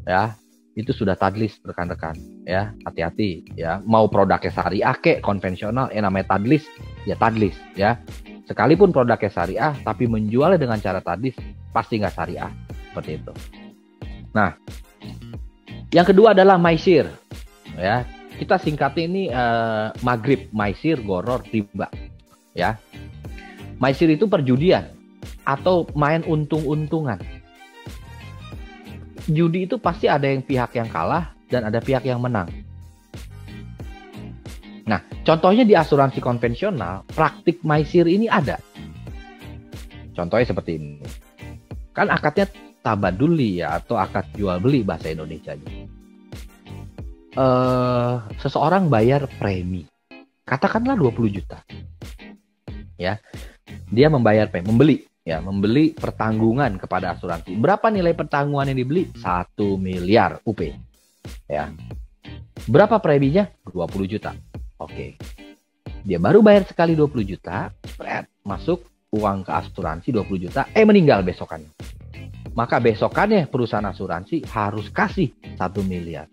Speaker 2: Ya, itu sudah tadlis rekan-rekan ya. Hati-hati ya. Mau produknya syariah kek konvensional namanya tadlis ya. Sekalipun produknya syariah, tapi menjualnya dengan cara tadlis, pasti nggak syariah. Seperti itu. Nah, yang kedua adalah maisir. Ya, kita singkatnya ini maghrib, maisir, goror, riba. Ya, maisir itu perjudian atau main untung-untungan. Judi itu pasti ada yang pihak yang kalah dan ada pihak yang menang. Nah, contohnya di asuransi konvensional, praktik maisir ini ada. Contohnya seperti ini. Kan akadnya tabaduli ya, atau akad jual beli bahasa Indonesianya. Seseorang bayar premi, katakanlah 20 juta. Ya, dia membayar premi, membeli pertanggungan kepada asuransi. Berapa nilai pertanggungan yang dibeli? 1 miliar UP. Ya. Berapa preminya? 20 juta. Oke. Dia baru bayar sekali 20 juta, spread, masuk uang ke asuransi 20 juta, meninggal besokannya. Maka besokannya perusahaan asuransi harus kasih 1 miliar.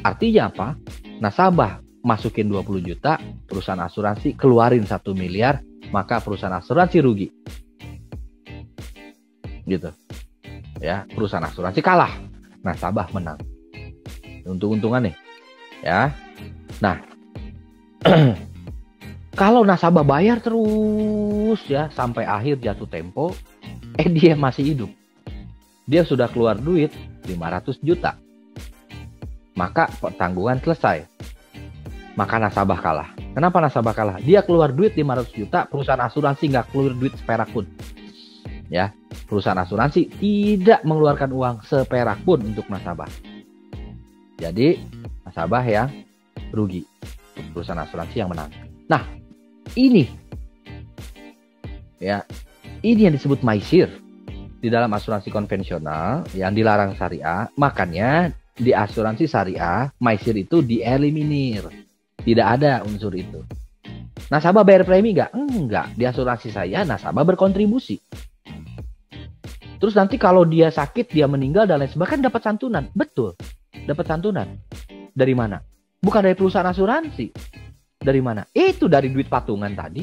Speaker 2: Artinya apa? Nasabah masukin 20 juta, perusahaan asuransi keluarin 1 miliar, maka perusahaan asuransi rugi. Gitu. Ya, perusahaan asuransi kalah, nasabah menang. Untung-untungan nih. Ya. Nah, kalau nasabah bayar terus ya sampai akhir jatuh tempo, dia masih hidup. Dia sudah keluar duit 500 juta. Maka pertanggungan selesai. Maka nasabah kalah. Kenapa nasabah kalah? Dia keluar duit 500 juta, perusahaan asuransi nggak keluar duit seperak pun. Ya, perusahaan asuransi tidak mengeluarkan uang seperak pun untuk nasabah. Jadi, nasabah yang rugi. Perusahaan asuransi yang menang. Nah, ini yang disebut maisir di dalam asuransi konvensional yang dilarang syariah. Makanya di asuransi syariah, maisir itu dieliminir. Tidak ada unsur itu. Nasabah bayar premi nggak? Enggak. Di asuransi saya, nasabah berkontribusi. Terus nanti kalau dia sakit, dia meninggal dan lain sebagainya, kan dapat santunan. Betul. Dapat santunan. Dari mana? Bukan dari perusahaan asuransi. Dari mana? Itu dari duit patungan tadi.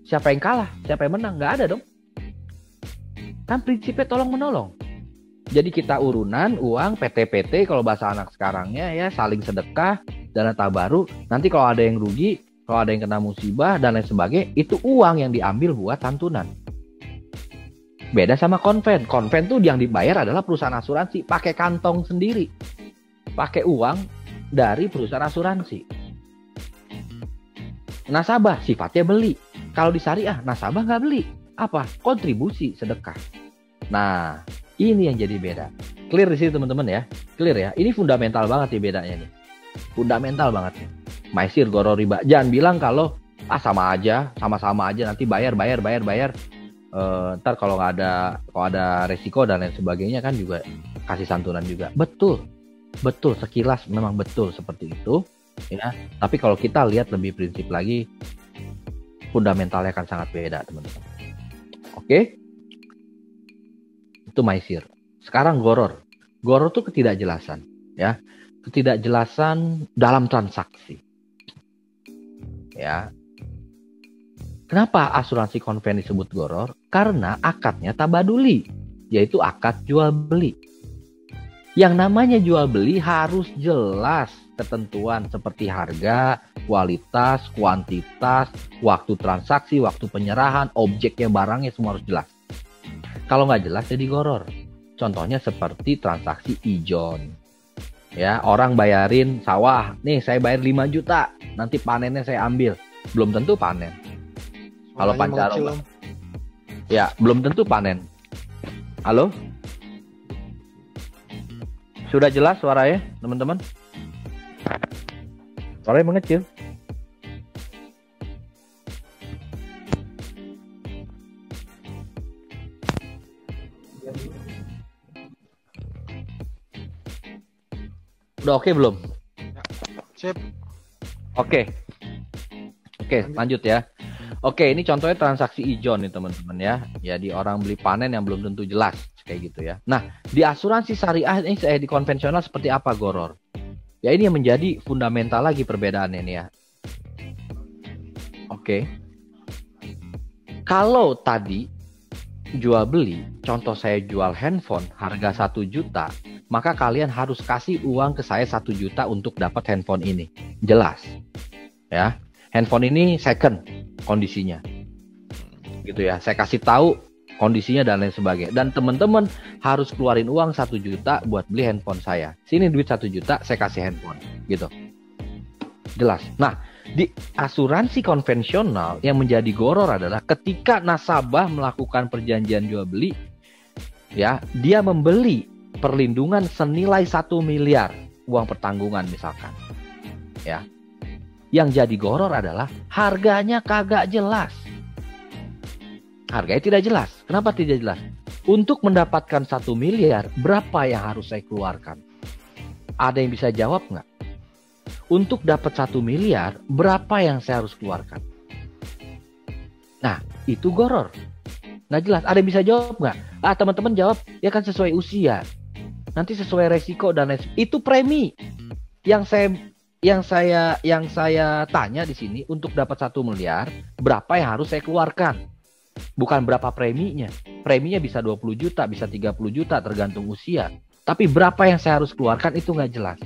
Speaker 2: Siapa yang kalah? Siapa yang menang? Nggak ada dong. Kan prinsipnya tolong menolong. Jadi kita urunan uang PT-PT kalau bahasa anak sekarangnya ya, saling sedekah, dana tabaruk. Nanti kalau ada yang rugi, kalau ada yang kena musibah dan lain sebagainya, itu uang yang diambil buat santunan. Beda sama konven. Konven tuh yang dibayar adalah perusahaan asuransi, pakai kantong sendiri. Pakai uang dari perusahaan asuransi. Nasabah sifatnya beli. Kalau di syariah, nasabah nggak beli. Apa? Kontribusi, sedekah. Nah, ini yang jadi beda. Clear di sini teman-teman ya. Clear ya. Ini fundamental banget nih bedanya nih. Fundamental banget nih. Maisir, goror, riba. Jangan bilang kalau sama aja, sama-sama aja, nanti bayar. Ntar kalau ada resiko dan lain sebagainya kan juga kasih santunan juga. Betul. Sekilas memang betul seperti itu. Ya. Tapi kalau kita lihat lebih prinsip lagi, fundamentalnya akan sangat beda teman-teman. Oke? Itu maisir. Sekarang goror. Goror itu ketidakjelasan, ya. Ketidakjelasan dalam transaksi. Ya. Kenapa asuransi konven disebut goror? Karena akadnya tabaduli, yaitu akad jual beli. Yang namanya jual beli harus jelas ketentuan seperti harga, kualitas, kuantitas, waktu transaksi, waktu penyerahan, objeknya, barangnya semua harus jelas. Kalau nggak jelas jadi goror. Contohnya seperti transaksi ijon. Ya, orang bayarin sawah. Nih, saya bayar 5 juta. Nanti panennya saya ambil. Belum tentu panen. Kalau pancaroba. Ya, belum tentu panen. Halo? Sudah jelas suaranya, teman-teman? Suaranya mengecil. Udah oke belum?
Speaker 4: Sip.
Speaker 2: Oke, lanjut ya. Oke, ini contohnya transaksi ijon nih teman-teman ya. Jadi orang beli panen yang belum tentu jelas kayak gitu ya. Nah, di asuransi syariah ini di konvensional seperti apa goror? Ya ini yang menjadi fundamental lagi perbedaannya nih ya. Oke. Kalau tadi jual beli, contoh saya jual handphone harga 1 juta, maka kalian harus kasih uang ke saya 1 juta untuk dapat handphone ini. Jelas. Ya. Handphone ini second kondisinya. Gitu ya. Saya kasih tahu kondisinya dan lain sebagainya. Dan teman-teman harus keluarin uang 1 juta buat beli handphone saya. Sini duit 1 juta, saya kasih handphone. Gitu. Jelas. Nah, di asuransi konvensional yang menjadi goror adalah ketika nasabah melakukan perjanjian jual beli, ya, dia membeli perlindungan senilai 1 miliar uang pertanggungan misalkan. Ya. Yang jadi goror adalah harganya kagak jelas. Harganya tidak jelas. Kenapa tidak jelas? Untuk mendapatkan 1 miliar, berapa yang harus saya keluarkan? Ada yang bisa jawab nggak? Untuk dapat 1 miliar, berapa yang saya harus keluarkan? Nah, itu goror. Nggak jelas. Ada yang bisa jawab nggak? Teman-teman jawab, ya kan sesuai usia. Nanti sesuai resiko dan lain sebagainya. Itu premi. Yang saya tanya di sini, untuk dapat 1 miliar, berapa yang harus saya keluarkan? Bukan berapa preminya. Preminya bisa 20 juta, bisa 30 juta, tergantung usia. Tapi berapa yang saya harus keluarkan itu nggak jelas.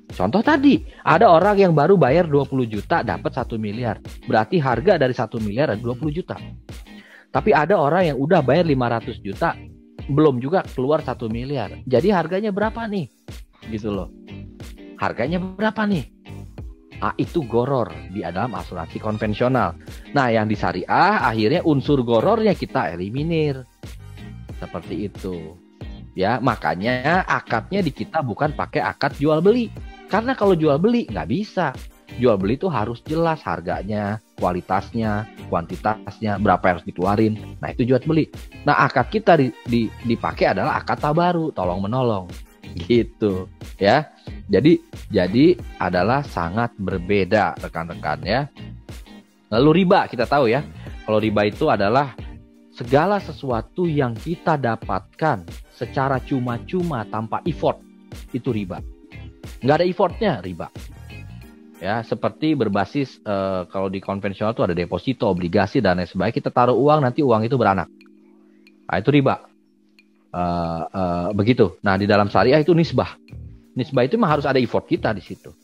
Speaker 2: Contoh tadi, ada orang yang baru bayar 20 juta dapat 1 miliar. Berarti harga dari 1 miliar adalah 20 juta. Tapi ada orang yang udah bayar 500 juta, belum juga keluar 1 miliar. Jadi harganya berapa nih? Gitu loh. Harganya berapa nih? Itu goror di dalam asuransi konvensional. Nah, yang di syariah akhirnya unsur gorornya kita eliminir. Seperti itu. Ya, makanya akadnya di kita bukan pakai akad jual beli. Karena kalau jual beli nggak bisa. Jual beli itu harus jelas harganya, kualitasnya, kuantitasnya, berapa yang harus dikeluarin. Nah, itu jual beli. Nah, akad kita dipakai adalah akad tabaru, tolong menolong. Gitu, ya. Jadi adalah sangat berbeda rekan-rekan ya. Lalu riba kita tahu ya. Kalau riba itu adalah segala sesuatu yang kita dapatkan secara cuma-cuma tanpa effort, itu riba. Nggak ada effortnya, riba. Ya, seperti berbasis kalau di konvensional itu ada deposito, obligasi dan lain sebagainya. Kita taruh uang, nanti uang itu beranak. Nah, itu riba. Begitu. Nah, di dalam syariah itu nisbah. Nisbah itu memang harus ada effort kita di situ.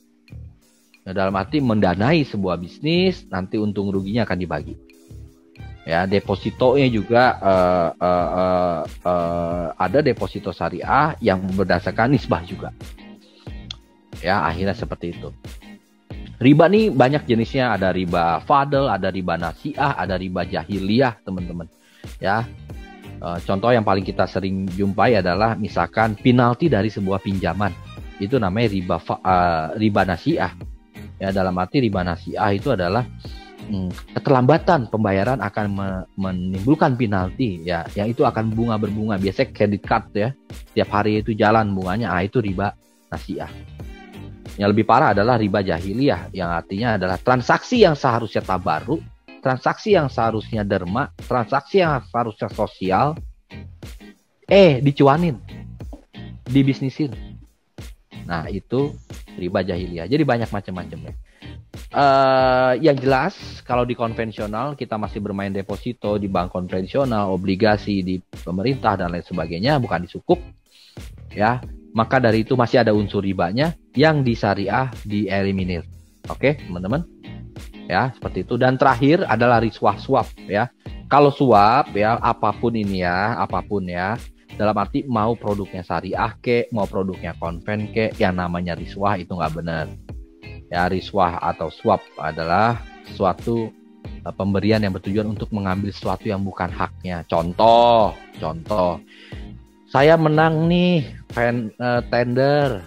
Speaker 2: Nah, dalam arti mendanai sebuah bisnis, nanti untung ruginya akan dibagi. Ya, depositonya juga ada deposito syariah yang berdasarkan nisbah juga. Ya, akhirnya seperti itu. Riba nih banyak jenisnya, ada riba fadl, ada riba nasiah, ada riba jahiliyah, teman-teman. Ya. Contoh yang paling kita sering jumpai adalah misalkan penalti dari sebuah pinjaman. Itu namanya riba nasiah. Ya, dalam arti riba nasiah itu adalah keterlambatan pembayaran akan menimbulkan penalti, ya, yang itu akan berbunga. Biasanya credit card ya, tiap hari itu jalan bunganya, itu riba nasiah. Yang lebih parah adalah riba jahiliyah, yang artinya adalah transaksi yang seharusnya tabaruk, transaksi yang seharusnya derma, transaksi yang seharusnya sosial, dicuanin, dibisnisin. Nah, itu riba jahiliyah. Jadi banyak macam-macamnya. Yang jelas, kalau di konvensional kita masih bermain deposito di bank konvensional, obligasi di pemerintah dan lain sebagainya, bukan di sukuk, ya. Maka dari itu masih ada unsur ribanya yang di syariah dieliminir. Oke, teman-teman. Ya, seperti itu. Dan terakhir adalah riswah swap ya. Kalau swap ya, apapun ya, dalam arti mau produknya syariah mau produknya konven yang namanya riswah itu nggak benar. Ya, riswah atau swap adalah suatu pemberian yang bertujuan untuk mengambil sesuatu yang bukan haknya. Contoh. Saya menang nih tender.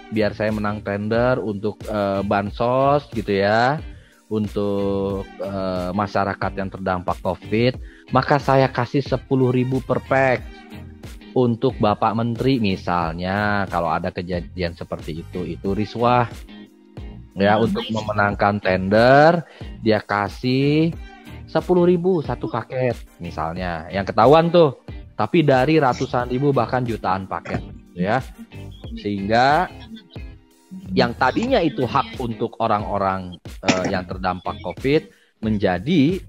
Speaker 2: Biar saya menang tender untuk bansos gitu ya. Untuk masyarakat yang terdampak COVID. Maka saya kasih 10.000 per pack. Untuk Bapak Menteri misalnya. Kalau ada kejadian seperti itu riswah. Ya, untuk memenangkan tender. Dia kasih 10.000 satu paket misalnya. Yang ketahuan tuh. Tapi dari ratusan ribu bahkan jutaan paket, ya. Sehingga yang tadinya itu hak untuk orang-orang yang terdampak COVID menjadi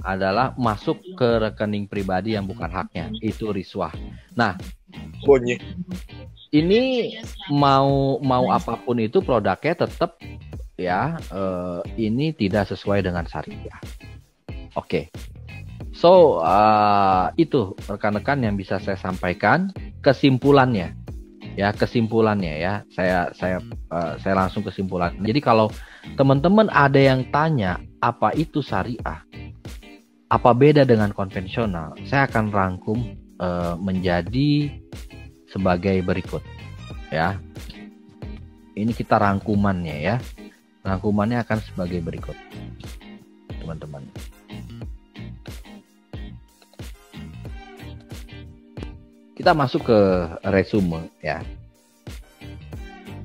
Speaker 2: adalah masuk ke rekening pribadi yang bukan haknya. Itu riswah. Nah, ini mau apapun itu produknya tetap ya ini tidak sesuai dengan syariah. Oke. So itu rekan-rekan yang bisa saya sampaikan kesimpulannya. Saya langsung kesimpulan. Jadi kalau teman-teman ada yang tanya apa itu syariah, apa beda dengan konvensional, saya akan rangkum menjadi sebagai berikut ya. Ini kita rangkumannya ya. Rangkumannya akan sebagai berikut, teman-teman. Kita masuk ke resume ya.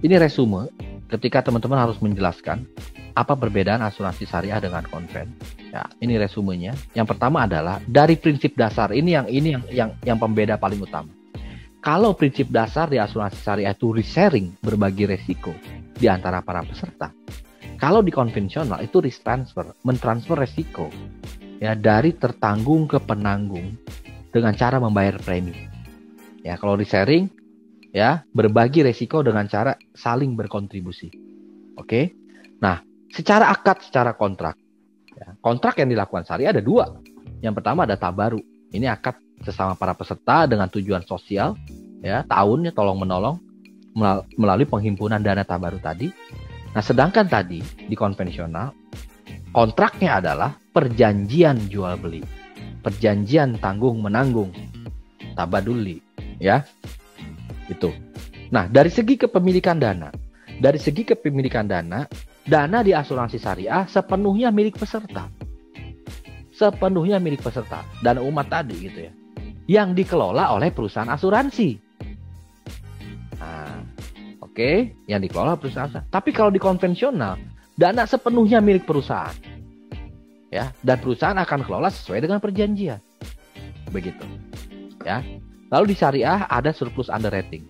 Speaker 2: Ini resume ketika teman-teman harus menjelaskan apa perbedaan asuransi syariah dengan konven. Ya, ini resumenya. Yang pertama adalah dari prinsip dasar. Ini yang pembeda paling utama. Kalau prinsip dasar di asuransi syariah itu risk sharing, berbagi resiko di antara para peserta. Kalau di konvensional itu risk transfer, mentransfer resiko ya dari tertanggung ke penanggung dengan cara membayar premi. Ya, kalau risk sharing ya berbagi resiko dengan cara saling berkontribusi. Oke. Nah, secara akad, secara kontrak. Ya, kontrak yang dilakukan syariah ada dua. Yang pertama ada tabaru. Ini akad sesama para peserta dengan tujuan sosial, ya, tahunnya tolong menolong melalui penghimpunan dana tabaru tadi. Nah, sedangkan tadi di konvensional kontraknya adalah perjanjian jual beli, perjanjian tanggung menanggung, tabaduli, ya, itu. Nah, dari segi kepemilikan dana, dana di asuransi syariah sepenuhnya milik peserta. Sepenuhnya milik peserta, dana umat tadi gitu ya, yang dikelola oleh perusahaan asuransi. Nah, oke, yang dikelola perusahaan asuransi. Tapi kalau di konvensional, dana sepenuhnya milik perusahaan, ya, dan perusahaan akan kelola sesuai dengan perjanjian, begitu, ya. Lalu di syariah ada surplus underwriting,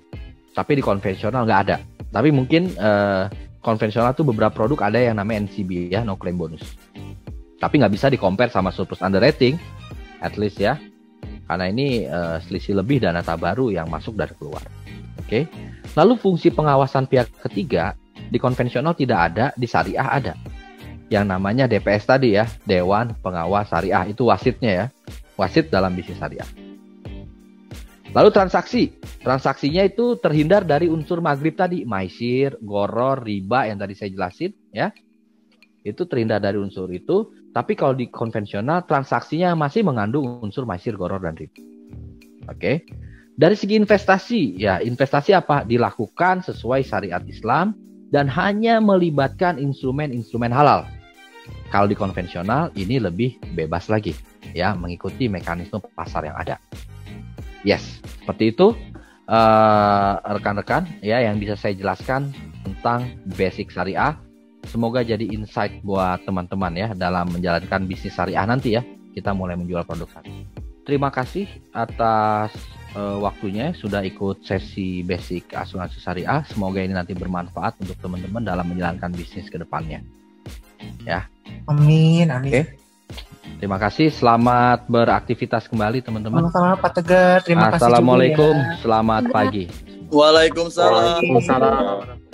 Speaker 2: tapi di konvensional nggak ada. Tapi mungkin konvensional tuh beberapa produk ada yang namanya NCB ya, no claim bonus. Tapi nggak bisa di-compare sama surplus underwriting, at least ya. Karena ini selisih lebih dana tabaru yang masuk dan keluar. Oke. Lalu fungsi pengawasan pihak ketiga di konvensional tidak ada, di syariah ada. Yang namanya DPS tadi ya, Dewan Pengawas Syariah, itu wasitnya ya. Wasit dalam bisnis syariah. Lalu transaksinya itu terhindar dari unsur maghrib tadi, maisir, goror, riba yang tadi saya jelasin ya. Itu terhindar dari unsur itu, tapi kalau di konvensional transaksinya masih mengandung unsur maisir, goror, dan riba. Oke. Dari segi investasi, ya investasi apa? Dilakukan sesuai syariat Islam dan hanya melibatkan instrumen-instrumen halal. Kalau di konvensional ini lebih bebas lagi, ya, mengikuti mekanisme pasar yang ada. Yes, seperti itu rekan-rekan ya yang bisa saya jelaskan tentang basic syariah. Semoga jadi insight buat teman-teman ya dalam menjalankan bisnis syariah nanti ya. Kita mulai menjual produk syariah. Terima kasih atas waktunya sudah ikut sesi basic asuransi syariah. Semoga ini nanti bermanfaat untuk teman-teman dalam menjalankan bisnis ke depannya. Ya.
Speaker 1: Amin.
Speaker 2: Oke. Terima kasih. Selamat beraktivitas kembali teman-teman.
Speaker 1: Sama-sama Pak Tegar. Terima kasih.
Speaker 2: Assalamualaikum. Selamat pagi.
Speaker 3: Waalaikumsalam.
Speaker 1: Waalaikumsalam.